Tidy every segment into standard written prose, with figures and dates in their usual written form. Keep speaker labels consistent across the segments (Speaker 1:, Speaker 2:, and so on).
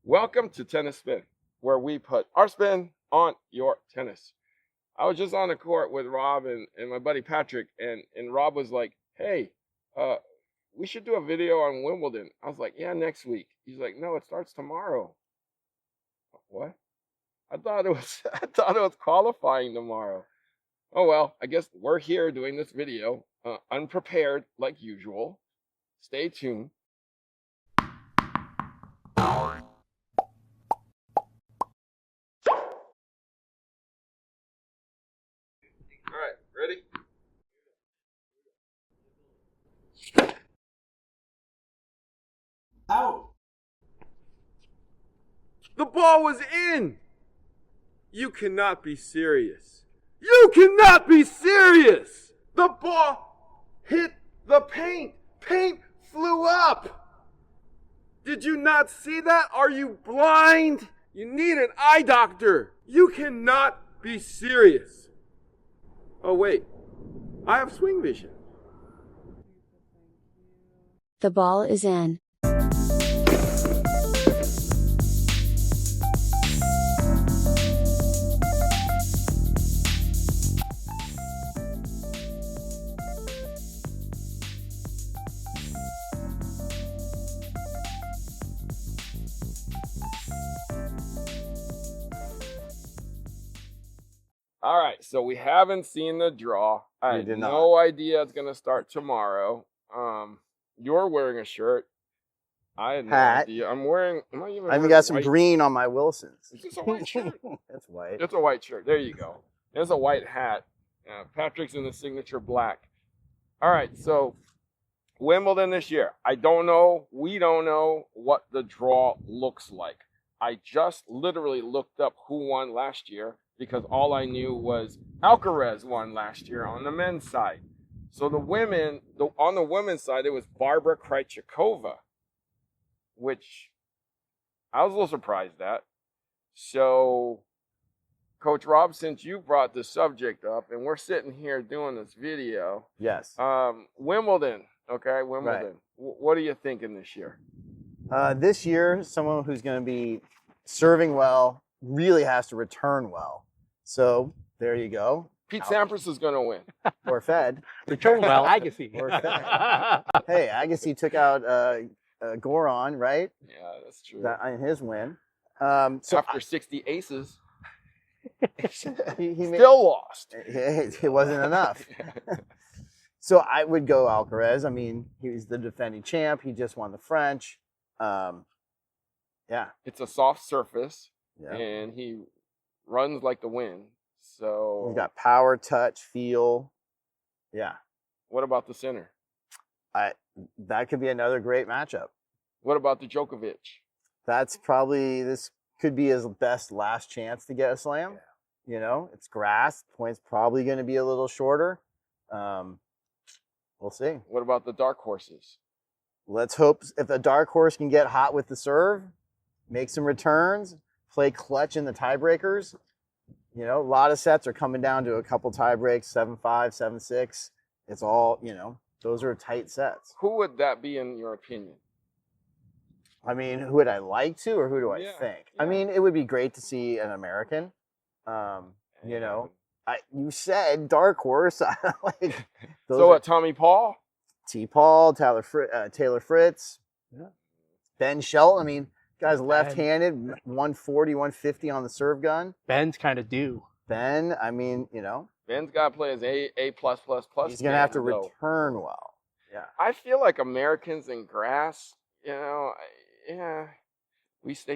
Speaker 1: Welcome to Tennis Spin, where we put our spin on your tennis. I was just on the court with Rob and my buddy Patrick, and Rob was like, hey, we should do a video on Wimbledon. I was like, yeah, next week. He's like, no, it starts tomorrow. What? I thought it was qualifying tomorrow. Oh well, I guess we're here doing this video, unprepared like usual. Stay tuned. All right, ready?
Speaker 2: Out.
Speaker 1: The ball was in. You cannot be serious. You cannot be serious. The ball hit the paint. Paint flew up. Did you not see that? Are you blind? You need an eye doctor. You cannot be serious. Oh, wait. I have SwingVision.
Speaker 3: The ball is in.
Speaker 1: All right, so we haven't seen the draw. I had no idea it's going to start tomorrow. You're wearing a shirt. I had no idea. I'm wearing. I even
Speaker 2: got some green on my Wilsons.
Speaker 1: Is this a white shirt?
Speaker 2: That's white.
Speaker 1: It's a white shirt. There you go. There's a white hat. Patrick's in the signature black. All right, so Wimbledon this year. I don't know. We don't know what the draw looks like. I just literally looked up who won last year, because all I knew was Alcaraz won last year on the men's side. So on the women's side, it was Barbara Krejcikova, which I was a little surprised at. So, Coach Rob, since you brought the subject up and we're sitting here doing this video.
Speaker 2: Yes.
Speaker 1: Wimbledon, okay, Wimbledon.
Speaker 2: Right.
Speaker 1: What are you thinking this year?
Speaker 2: This year, someone who's going to be serving well really has to return well. So there you go.
Speaker 1: Pete Sampras is going to win.
Speaker 2: Or Fed.
Speaker 4: Return well, Agassi.
Speaker 2: Or Fed. Hey, Agassi took out Goron, right?
Speaker 1: Yeah, that's true.
Speaker 2: In his win.
Speaker 1: So after 60 aces,
Speaker 2: he
Speaker 1: still lost.
Speaker 2: It wasn't enough. So I would go Alcaraz. I mean, he's the defending champ. He just won the French. Yeah.
Speaker 1: It's a soft surface,
Speaker 2: Yeah.
Speaker 1: and he runs like the wind. So
Speaker 2: He's got power, touch, feel. Yeah.
Speaker 1: What about the center?
Speaker 2: That could be another great matchup.
Speaker 1: What about the Djokovic?
Speaker 2: This could be his best last chance to get a slam. Yeah. You know, it's grass. Points probably going to be a little shorter. We'll see.
Speaker 1: What about the dark horses?
Speaker 2: Let's hope if the dark horse can get hot with the serve, make some returns, play clutch in the tiebreakers. You know, a lot of sets are coming down to a couple tie breaks, 7-5, 7-6. It's all, those are tight sets.
Speaker 1: Who would that be in your opinion?
Speaker 2: I mean, who would I like to, or who do I think? Yeah. I mean, it would be great to see an American. You said dark horse.
Speaker 1: So what, Tommy Paul?
Speaker 2: T. Paul, Taylor Fritz, Ben Shelton. I mean, guy's left-handed, 140, 150 on the serve gun.
Speaker 4: Ben's kind of due.
Speaker 2: Ben, I mean,
Speaker 1: Ben's got to play his A+++.
Speaker 2: He's going to have to return well. Yeah.
Speaker 1: I feel like Americans in grass, they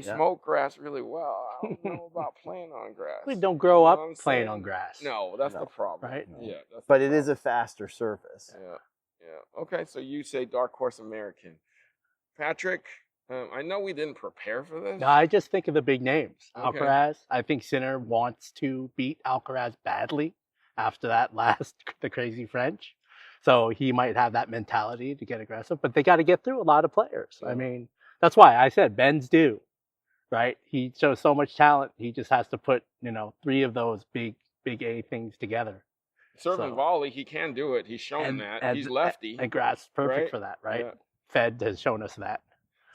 Speaker 1: smoke grass really well. I don't know about playing on grass.
Speaker 4: We don't grow up playing on grass.
Speaker 1: No, that's the problem.
Speaker 4: Right?
Speaker 1: Yeah.
Speaker 2: But it is a faster surface.
Speaker 1: Yeah. Okay, so you say dark horse American. Patrick, I know we didn't prepare for this.
Speaker 4: No, I just think of the big names.
Speaker 1: Okay.
Speaker 4: Alcaraz. I think Sinner wants to beat Alcaraz badly after the crazy French. So he might have that mentality to get aggressive, but they got to get through a lot of players. I mean, that's why I said Ben's due, right? He shows so much talent. He just has to put, 3 of those big A things together.
Speaker 1: Serve and volley, he can do it. He's shown that. He's lefty.
Speaker 4: And grass perfect
Speaker 1: right?
Speaker 4: for that, right?
Speaker 1: Yeah.
Speaker 4: Fed has shown us that.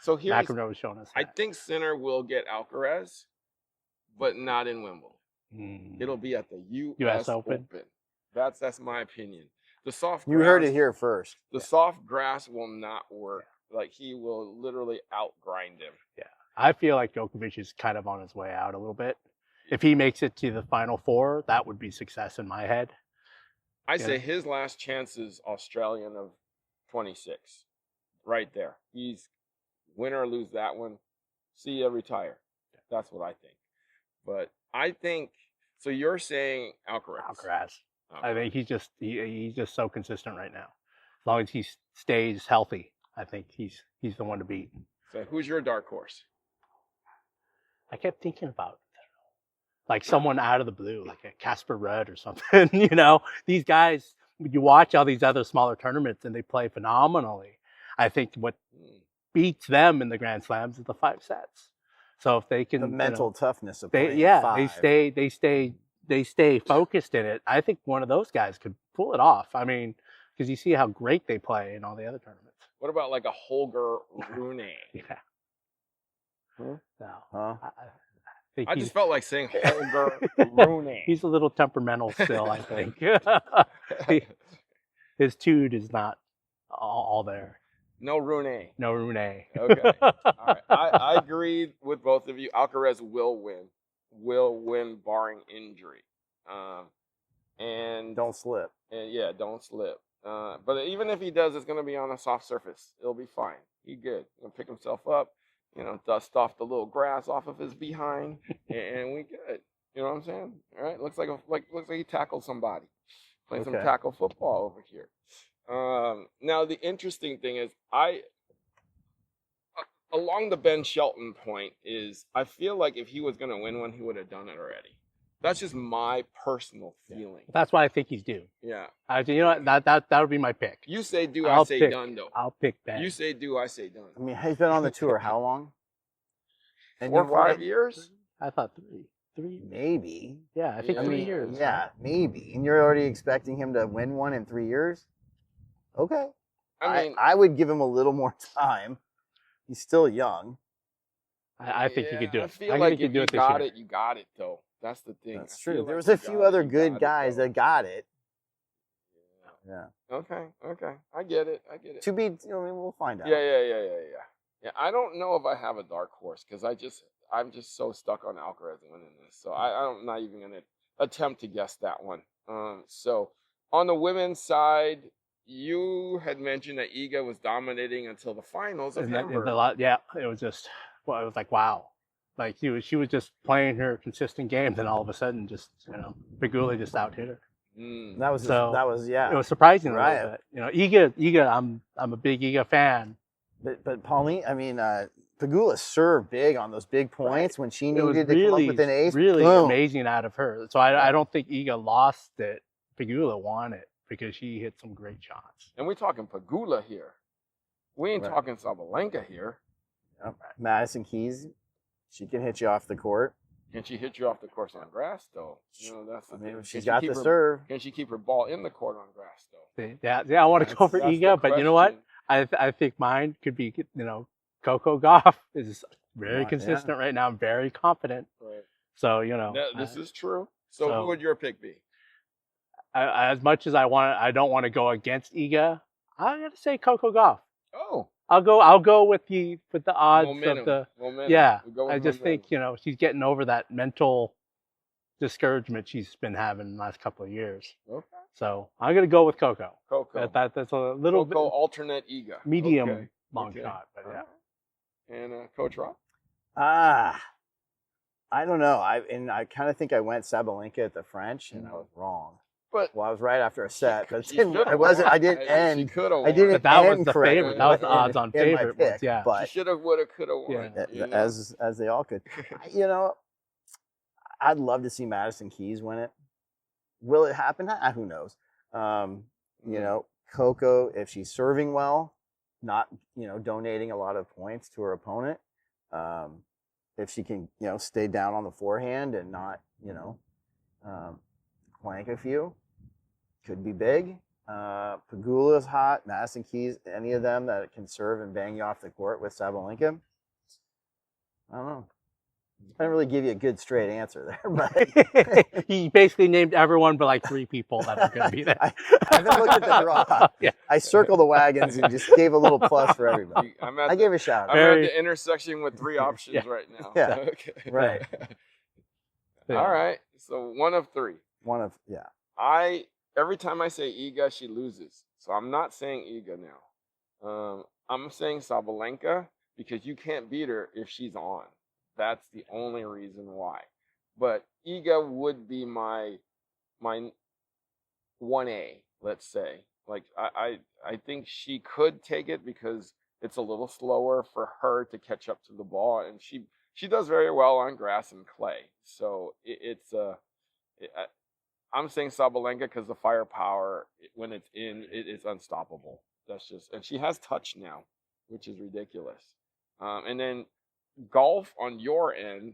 Speaker 1: So here's,
Speaker 4: McEnroe was showing us
Speaker 1: I
Speaker 4: that.
Speaker 1: think Sinner will get Alcaraz, but not in Wimbledon. It'll be at the U.S.
Speaker 4: Open.
Speaker 1: That's my opinion. The soft
Speaker 2: You
Speaker 1: grass,
Speaker 2: heard it here first.
Speaker 1: The soft grass will not work. Like, he will literally outgrind him.
Speaker 4: Yeah, I feel like Djokovic is kind of on his way out a little bit. If he makes it to the Final Four, that would be success in my head.
Speaker 1: I say his last chance is Australian of 26. Right there. He's win or lose that one. See you retire. That's what I think. But I think, so you're saying Alcaraz.
Speaker 4: Alcaraz. I think he's just so consistent right now. As long as he stays healthy, I think he's the one to beat.
Speaker 1: So who's your dark horse?
Speaker 4: I kept thinking about like someone out of the blue, like a Casper Ruud or something. You know, these guys, you watch all these other smaller tournaments and they play phenomenally. I think what beats them in the Grand Slams is the 5 sets. So if they can,
Speaker 2: The mental toughness of
Speaker 4: they
Speaker 2: playing 5.
Speaker 4: they stay focused in it. I think one of those guys could pull it off. I mean, because you see how great they play in all the other tournaments.
Speaker 1: What about like a Holger Rune?
Speaker 4: Yeah.
Speaker 1: Huh?
Speaker 4: No.
Speaker 2: Huh?
Speaker 4: I think
Speaker 1: I just felt like saying Holger Rune.
Speaker 4: he's a little temperamental still, I think. His tude is not all there.
Speaker 1: No Rune.
Speaker 4: No Rune.
Speaker 1: Okay. All right. I agree with both of you. Alcaraz will win. Will win barring injury. And
Speaker 2: Don't slip.
Speaker 1: And yeah, don't slip. But even if he does, it's going to be on a soft surface. It'll be fine. He good. He'll pick himself up, dust off the little grass off of his behind, and we good. You know what I'm saying? All right. Looks like he tackled somebody. Playing some tackle football over here. Now the interesting thing is, along the Ben Shelton point is, I feel like if he was going to win one, he would have done it already. That's just my personal feeling.
Speaker 4: That's why I think he's due.
Speaker 1: Yeah.
Speaker 4: You know what? That would be my pick.
Speaker 1: You say do, I say done, though.
Speaker 4: I'll pick Ben.
Speaker 1: You say do, I say done.
Speaker 2: I mean, he's been on the tour how long?
Speaker 1: 4 or 5 years?
Speaker 4: I thought 3.
Speaker 2: Maybe.
Speaker 4: Yeah, I think 3 years.
Speaker 2: Yeah, maybe. And you're already expecting him to win one in 3 years? Okay. I would give him a little more time. He's still young.
Speaker 4: I think he could do it.
Speaker 1: I feel like if you got it, you got it, though. That's the thing.
Speaker 2: That's true. There was a few other good guys that got it. Yeah.
Speaker 1: Okay. I get it.
Speaker 2: To be, we'll find out.
Speaker 1: Yeah. I don't know if I have a dark horse because I'm just so stuck on Alcaraz winning this. So I'm not even going to attempt to guess that one. So on the women's side, you had mentioned that Iga was dominating until the finals of Hamburg.
Speaker 4: Yeah, it was just, it was like, wow. Like she was just playing her consistent game, then all of a sudden, just Pegula just out hit her.
Speaker 2: That was
Speaker 4: It was surprising a little bit. Iga, I'm a big Iga fan.
Speaker 2: But Pauline, Pegula served big on those big points when she needed to come up with an ace.
Speaker 4: Really
Speaker 2: Boom.
Speaker 4: amazing out of her. So I don't think Iga lost it. Pegula won it because she hit some great shots.
Speaker 1: And we're talking Pegula here. We ain't talking Sabalenka here.
Speaker 2: Yep. Madison Keys, she can hit you off the court.
Speaker 1: Can she hit you off the course on grass, though? That's the thing.
Speaker 2: She's got the serve.
Speaker 1: Can she keep her ball in the court on grass, though?
Speaker 4: Yeah, I want to go for Iga, but you know what? I think mine could be, Coco Gauff is very consistent right now. I'm very confident.
Speaker 1: Right.
Speaker 4: So,
Speaker 1: this is true. So who would your pick be?
Speaker 4: As much as I don't want to go against Iga, I got to say Coco Gauff.
Speaker 1: Oh.
Speaker 4: I'll go with the odds
Speaker 1: momentum.
Speaker 4: of the
Speaker 1: momentum.
Speaker 4: Yeah.
Speaker 1: I
Speaker 4: just think she's getting over that mental discouragement she's been having in the last couple of years.
Speaker 1: Okay.
Speaker 4: So I'm gonna go with Coco. That's a little bit
Speaker 1: alternate Iga.
Speaker 4: Medium long shot, but yeah.
Speaker 1: And Coach Rob?
Speaker 2: I don't know. I kind of think I went Sabalenka at the French, and I was wrong.
Speaker 1: But
Speaker 2: I was right after a set, but
Speaker 1: she
Speaker 2: I wasn't. I didn't end.
Speaker 1: She could have.
Speaker 2: I didn't.
Speaker 4: That was
Speaker 2: end
Speaker 4: the
Speaker 2: correctly
Speaker 4: favorite. That was the odds-on favorite.
Speaker 2: Pick,
Speaker 4: Yeah.
Speaker 2: But
Speaker 1: She should have, would have, could have won.
Speaker 4: Yeah.
Speaker 2: As they all could. I'd love to see Madison Keys win it. Will it happen? Who knows? Coco, if she's serving well, not donating a lot of points to her opponent, if she can stay down on the forehand and not clank a few, could be big. Pegula's hot. Madison Keys, any of them that can serve and bang you off the court with Sabalenka? I don't know. I didn't really give you a good straight answer there, but
Speaker 4: He basically named everyone but like 3 people that are going to be there.
Speaker 2: I haven't looked at the draw.
Speaker 4: Yeah.
Speaker 2: I circled the wagons and just gave a little plus for everybody. I gave a shout
Speaker 1: I'm
Speaker 2: out.
Speaker 1: at the intersection with 3 options
Speaker 4: Yeah.
Speaker 1: right now.
Speaker 2: Yeah.
Speaker 1: Okay.
Speaker 2: Right.
Speaker 4: Yeah.
Speaker 1: All right. So 1 of 3. Every time I say Iga, she loses. So I'm not saying Iga now. I'm saying Sabalenka because you can't beat her if she's on. That's the only reason why. But Iga would be my 1A, let's say. Like I think she could take it because it's a little slower for her to catch up to the ball, and she does very well on grass and clay. So I'm saying Sabalenka because the firepower, when it's in, it is unstoppable. That's just, and she has touch now, which is ridiculous. And then golf on your end,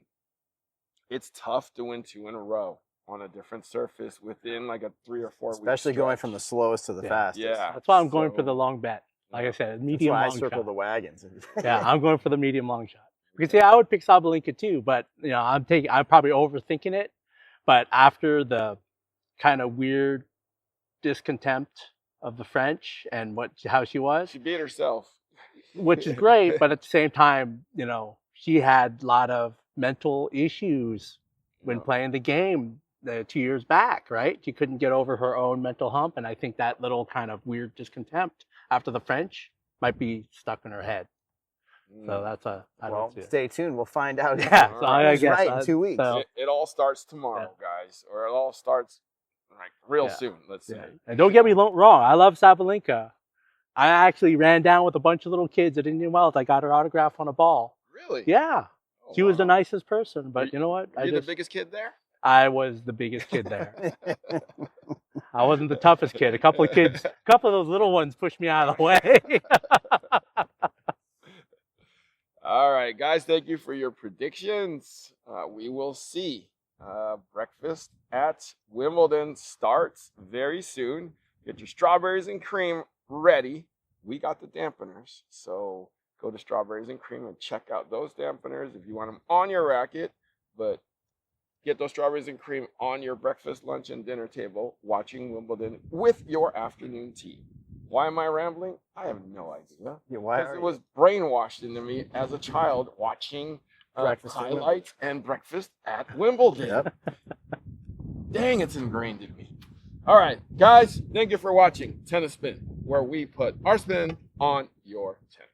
Speaker 1: it's tough to win 2 in a row on a different surface within like a 3 or 4 week
Speaker 2: Especially going from the slowest to the fastest.
Speaker 1: Yeah.
Speaker 4: That's why I'm going for the long bet. Like I said,
Speaker 2: That's
Speaker 4: medium
Speaker 2: why I
Speaker 4: long
Speaker 2: circled
Speaker 4: shot.
Speaker 2: the wagons.
Speaker 4: Yeah, I'm going for the medium long shot. Because I would pick Sabalenka too, but I'm probably overthinking it. But after the kind of weird discontempt of the French and how she was,
Speaker 1: She beat herself.
Speaker 4: which is great, but at the same time, she had a lot of mental issues when playing the game 2 years back, right? She couldn't get over her own mental hump, and I think that little kind of weird discontempt after the French might be stuck in her head. So that's I don't see it.
Speaker 2: Stay tuned. We'll find out.
Speaker 4: Yeah, so I
Speaker 2: Who's
Speaker 4: guess
Speaker 2: right in 2 weeks.
Speaker 4: so-
Speaker 1: It all starts tomorrow, guys, or it all starts like real soon. Let's say.
Speaker 4: Yeah. And don't get me wrong, I love Sabalenka. I actually ran down with a bunch of little kids at Indian Wells. I got her autograph on a ball.
Speaker 1: Really?
Speaker 4: Yeah,
Speaker 1: Oh,
Speaker 4: she was the
Speaker 1: wow.
Speaker 4: nicest person. But you know what?
Speaker 1: Were you the biggest kid there?
Speaker 4: I was the biggest kid there. I wasn't the toughest kid. A couple of those little ones pushed me out of the way.
Speaker 1: All right, guys, thank you for your predictions. We will see. Breakfast at Wimbledon starts very soon. Get your strawberries and cream ready. We got the dampeners, so go to Strawberries and Cream and check out those dampeners if you want them on your racket. But get those strawberries and cream on your breakfast, lunch, and dinner table watching Wimbledon with your afternoon tea. Why am I rambling? I have no idea.
Speaker 2: Yeah, why
Speaker 1: Because
Speaker 2: are
Speaker 1: it
Speaker 2: you?
Speaker 1: was brainwashed into me as a child watching
Speaker 2: Breakfast at
Speaker 1: highlights and breakfast at Wimbledon.
Speaker 2: Yep.
Speaker 1: Dang, it's ingrained in me. All right, guys, thank you for watching Tennis Spin, where we put our spin on your tennis.